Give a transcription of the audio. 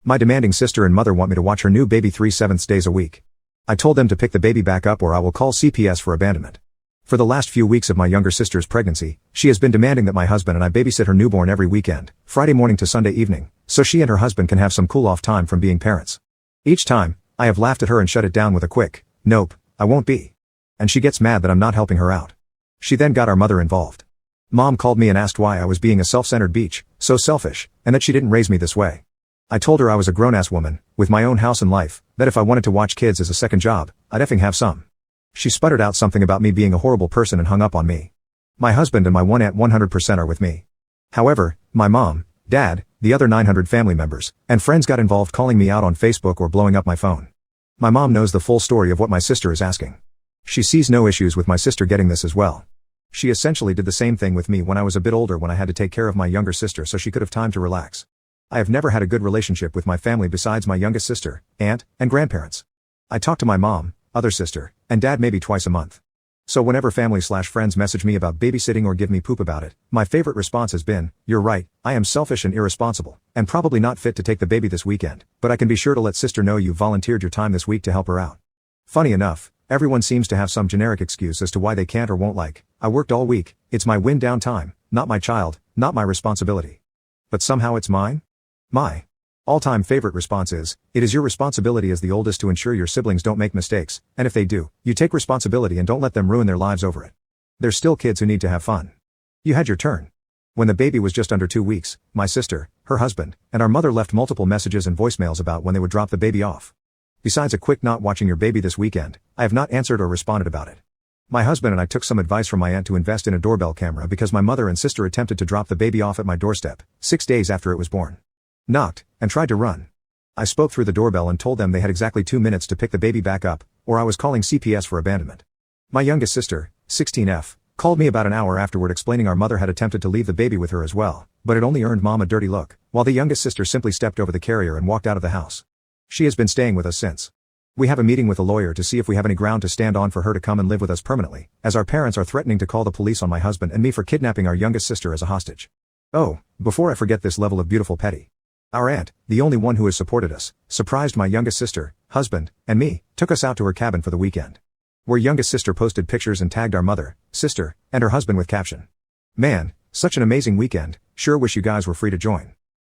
My demanding sister and mother want me to watch her new baby 3/7 days a week. I told them to pick the baby back up or I will call CPS for abandonment. For the last few weeks of my younger sister's pregnancy, she has been demanding that my husband and I babysit her newborn every weekend, Friday morning to Sunday evening, so she and her husband can have some cool-off time from being parents. Each time, I have laughed at her and shut it down with a quick, "Nope, I won't be." And she gets mad that I'm not helping her out. She then got our mother involved. Mom called me and asked why I was being a self-centered bitch, so selfish, and that she didn't raise me this way. I told her I was a grown-ass woman, with my own house and life, that if I wanted to watch kids as a second job, I'd effing have some. She sputtered out something about me being a horrible person and hung up on me. My husband and my one aunt 100% are with me. However, my mom, dad, the other 900 family members, and friends got involved calling me out on Facebook or blowing up my phone. My mom knows the full story of what my sister is asking. She sees no issues with my sister getting this as well. She essentially did the same thing with me when I was a bit older when I had to take care of my younger sister so she could have time to relax. I have never had a good relationship with my family besides my youngest sister, aunt, and grandparents. I talk to my mom, other sister, and dad maybe twice a month. So whenever family/friends message me about babysitting or give me poop about it, my favorite response has been, "You're right, I am selfish and irresponsible, and probably not fit to take the baby this weekend, but I can be sure to let sister know you volunteered your time this week to help her out." Funny enough, everyone seems to have some generic excuse as to why they can't or won't like, "I worked all week, it's my wind down time, not my child, not my responsibility." But somehow it's mine? My all-time favorite response is, "It is your responsibility as the oldest to ensure your siblings don't make mistakes, and if they do, you take responsibility and don't let them ruin their lives over it. There's still kids who need to have fun. You had your turn." When the baby was just under 2 weeks, my sister, her husband, and our mother left multiple messages and voicemails about when they would drop the baby off. Besides a quick "not watching your baby this weekend," I have not answered or responded about it. My husband and I took some advice from my aunt to invest in a doorbell camera because my mother and sister attempted to drop the baby off at my doorstep, 6 days after it was born. Knocked, and tried to run. I spoke through the doorbell and told them they had exactly 2 minutes to pick the baby back up, or I was calling CPS for abandonment. My youngest sister, 16F, called me about an hour afterward explaining our mother had attempted to leave the baby with her as well, but it only earned mom a dirty look, while the youngest sister simply stepped over the carrier and walked out of the house. She has been staying with us since. We have a meeting with a lawyer to see if we have any ground to stand on for her to come and live with us permanently, as our parents are threatening to call the police on my husband and me for kidnapping our youngest sister as a hostage. Oh, before I forget this level of beautiful petty. Our aunt, the only one who has supported us, surprised my youngest sister, husband, and me, took us out to her cabin for the weekend. Where youngest sister posted pictures and tagged our mother, sister, and her husband with caption, "Man, such an amazing weekend, sure wish you guys were free to join."